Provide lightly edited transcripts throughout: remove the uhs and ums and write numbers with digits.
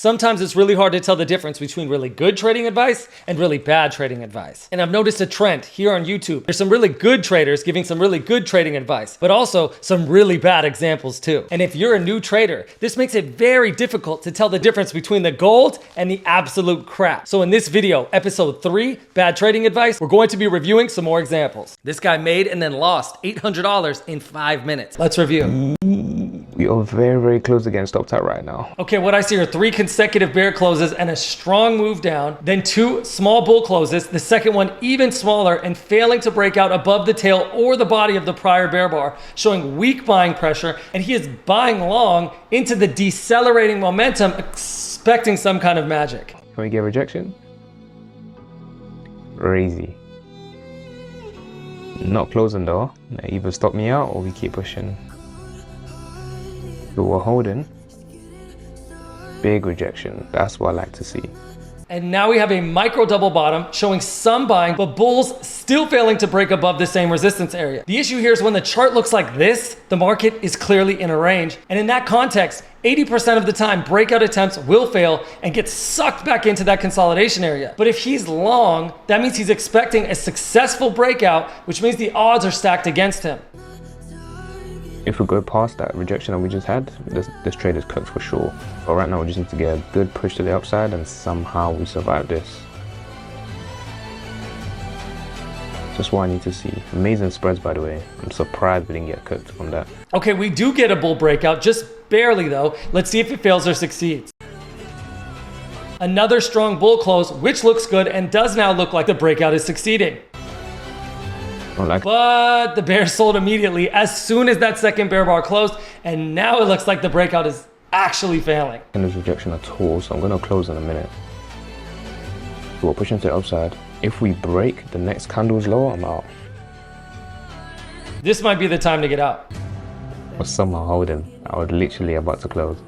Sometimes it's really hard to tell the difference between really good trading advice and really bad trading advice. And I've noticed a trend here on YouTube. There's some really good traders giving some really good trading advice, but also some really bad examples too. And if you're a new trader, this makes it very difficult to tell the difference between the gold and the absolute crap. So in this video, episode 3, bad trading advice, we're going to be reviewing some more examples. This guy made and then lost $800 in 5 minutes. Let's review. We are very, very close against stop tap right now. Okay, what I see are 3 consecutive bear closes and a strong move down, then 2 small bull closes, the second one even smaller and failing to break out above the tail or the body of the prior bear bar, showing weak buying pressure, and he is buying long into the decelerating momentum, expecting some kind of magic. Can we get rejection? Crazy. Not closing though. They either stop me out or we keep pushing. So we're holding. Big rejection. That's what I like to see. And now we have a micro double bottom showing some buying, but bulls still failing to break above the same resistance area. The issue here is when the chart looks like this, the market is clearly in a range. And in that context, 80% of the time, breakout attempts will fail and get sucked back into that consolidation area. But if he's long, that means he's expecting a successful breakout, which means the odds are stacked against him. If we go past that rejection that we just had, this trade is cooked for sure. But right now we just need to get a good push to the upside and somehow we survive this. Just what I need to see. Amazing spreads, by the way. I'm surprised we didn't get cooked from that. Okay, we do get a bull breakout, just barely though. Let's see if it fails or succeeds. Another strong bull close, which looks good and does now look like the breakout is succeeding. But the bear sold immediately as soon as that second bear bar closed, and now it looks like the breakout is actually failing. And there's rejection at all, so I'm going to close in a minute. So we're pushing to the upside. If we break the next candle's low, I'm out. This might be the time to get out. Or somehow holding. I was literally about to close.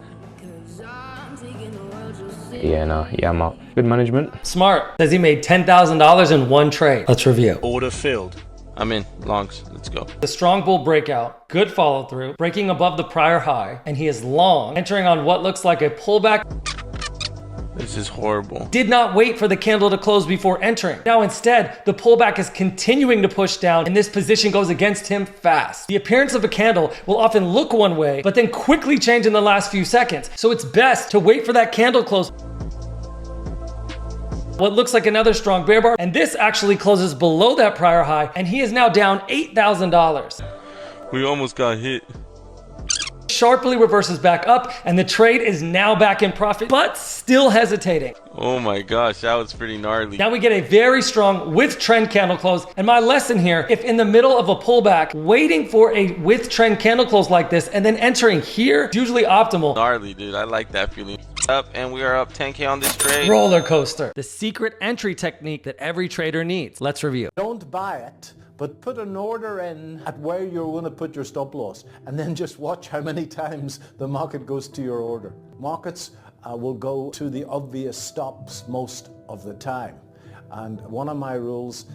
Yeah, I'm out. Good management. Smart. Says he made $10,000 in one trade. Let's review. Order filled. I'm in. Longs. Let's go. The strong bull breakout, good follow through, breaking above the prior high, and he is long, entering on what looks like a pullback. This is horrible. Did not wait for the candle to close before entering. Now instead, the pullback is continuing to push down, and this position goes against him fast. The appearance of a candle will often look one way, but then quickly change in the last few seconds. So it's best to wait for that candle close. What looks like another strong bear bar, and this actually closes below that prior high, and he is now down $8,000. We almost got hit. Sharply reverses back up, and the trade is now back in profit, but still hesitating. Oh my gosh, that was pretty gnarly. Now we get a very strong with trend candle close, and my lesson here, if in the middle of a pullback, waiting for a with trend candle close like this and then entering here is usually optimal. Gnarly, dude. I like that feeling. Up, and we are up 10K on this trade. Roller coaster. The secret entry technique that every trader needs. Let's review. Don't buy it, but put an order in at where you're going to put your stop loss, and then just watch how many times the market goes to your order. Markets will go to the obvious stops most of the time. And one of my rules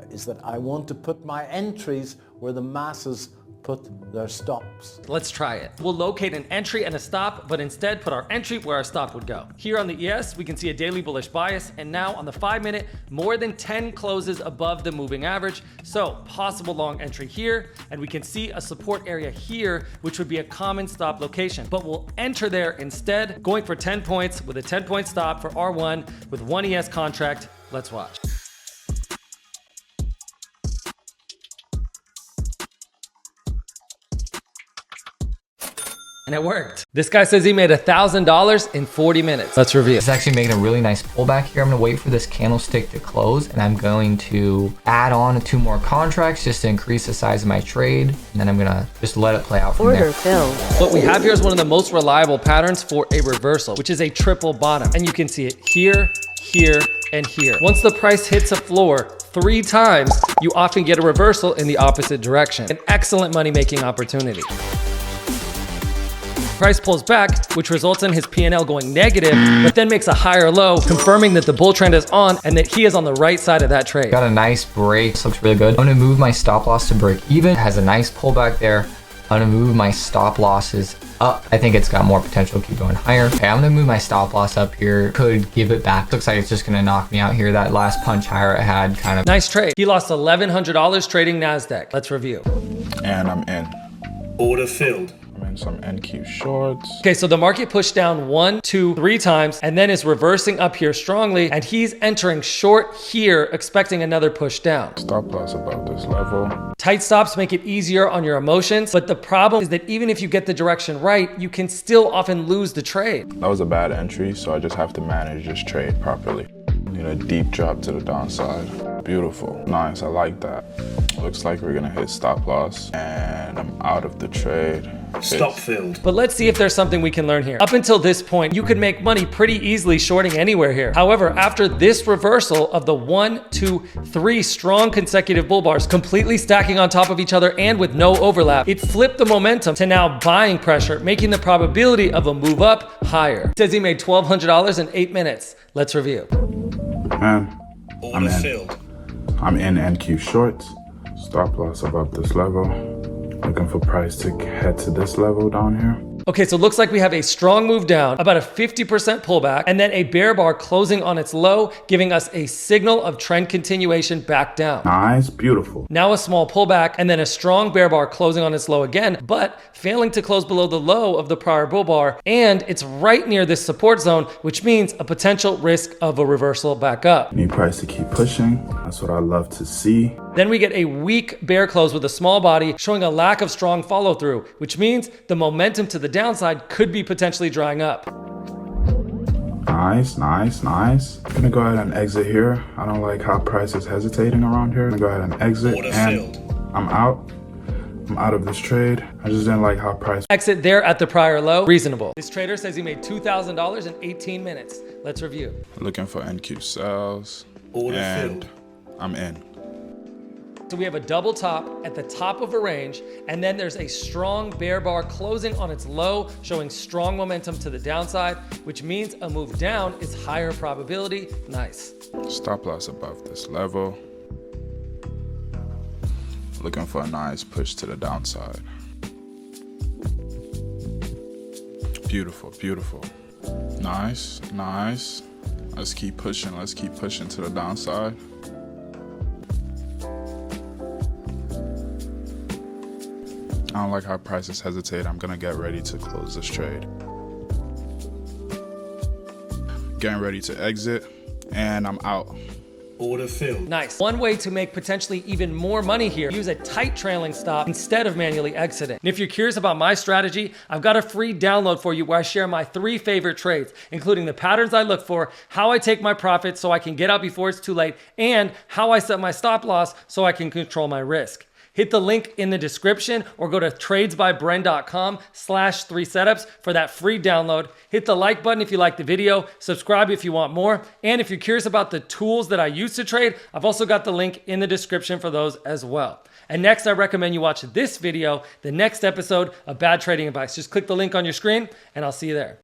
is that I want to put my entries where the masses put their stops. Let's try it. We'll locate an entry and a stop, but instead put our entry where our stop would go. Here on the ES, we can see a daily bullish bias, and now on the 5 minute, more than 10 closes above the moving average. So possible long entry here, and we can see a support area here, which would be a common stop location, but we'll enter there instead, going for 10 points with a 10-point stop for R1 with one ES contract. Let's watch. And it worked. This guy says he made $1,000 in 40 minutes. Let's review. It's actually making a really nice pullback here. I'm gonna wait for this candlestick to close, and I'm going to add on 2 more contracts just to increase the size of my trade. And then I'm gonna just let it play out from there. Order filled. What we have here is one of the most reliable patterns for a reversal, which is a triple bottom. And you can see it here, here, and here. Once the price hits a floor 3 times, you often get a reversal in the opposite direction. An excellent money-making opportunity. Price pulls back, which results in his P&L going negative, but then makes a higher low, confirming that the bull trend is on and that he is on the right side of that trade. Got a nice break. This looks really good. I'm gonna move my stop loss to break even. It has a nice pullback there. I'm gonna move my stop losses up. I think it's got more potential to keep going higher. Okay, I'm gonna move my stop loss up here. Could give it back. Looks like it's just gonna knock me out here. That last punch higher it had kind of. Nice trade. He lost $1,100 trading NASDAQ. Let's review. And I'm in. Order filled. I'm in some NQ shorts. Okay, so the market pushed down 1, 2, 3 times and then is reversing up here strongly, and he's entering short here, expecting another push down. Stop loss above this level. Tight stops make it easier on your emotions, but the problem is that even if you get the direction right, you can still often lose the trade. That was a bad entry, so I just have to manage this trade properly. Need a deep drop to the downside. Beautiful. Nice, I like that. Looks like we're gonna hit stop loss, and I'm out of the trade. Stop filled. But let's see if there's something we can learn here. Up until this point, you could make money pretty easily shorting anywhere here. However, after this reversal of the 1, 2, 3 strong consecutive bull bars, completely stacking on top of each other and with no overlap, it flipped the momentum to now buying pressure, making the probability of a move up higher. It says he made $1,200 in 8 minutes. Let's review. Man, Order filled. I'm in NQ shorts. Stop loss above this level. Looking for price to head to this level down here. Okay, so it looks like we have a strong move down, about a 50% pullback, and then a bear bar closing on its low, giving us a signal of trend continuation back down. Nice, beautiful. Now a small pullback, and then a strong bear bar closing on its low again, but failing to close below the low of the prior bull bar, and it's right near this support zone, which means a potential risk of a reversal back up. Need price to keep pushing. That's what I love to see. Then we get a weak bear close with a small body, showing a lack of strong follow through, which means the momentum to the downside could be potentially drying up. Nice, nice, nice. I'm gonna go ahead and exit here. I don't like how price is hesitating around here. I'm gonna go ahead and exit, Order and filled. I'm out. I'm out of this trade. I just didn't like how price. Exit there at the prior low, reasonable. This trader says he made $2,000 in 18 minutes. Let's review. Looking for NQ sells. Order and filled. I'm in. So we have a double top at the top of a range, and then there's a strong bear bar closing on its low, showing strong momentum to the downside, which means a move down is higher probability. Nice. Stop loss above this level. Looking for a nice push to the downside. Beautiful, beautiful. Nice, nice. Let's keep pushing. Let's keep pushing to the downside. I don't like how prices hesitate. I'm gonna get ready to close this trade. Getting ready to exit, and I'm out. Order filled. Nice. One way to make potentially even more money here, use a tight trailing stop instead of manually exiting. And if you're curious about my strategy, I've got a free download for you where I share my 3 favorite trades, including the patterns I look for, how I take my profits so I can get out before it's too late, and how I set my stop loss so I can control my risk. Hit the link in the description or go to tradesbybren.com/3setups for that free download. Hit the like button if you like the video, subscribe if you want more, and if you're curious about the tools that I use to trade, I've also got the link in the description for those as well. And next, I recommend you watch this video, the next episode of Bad Trading Advice. Just click the link on your screen and I'll see you there.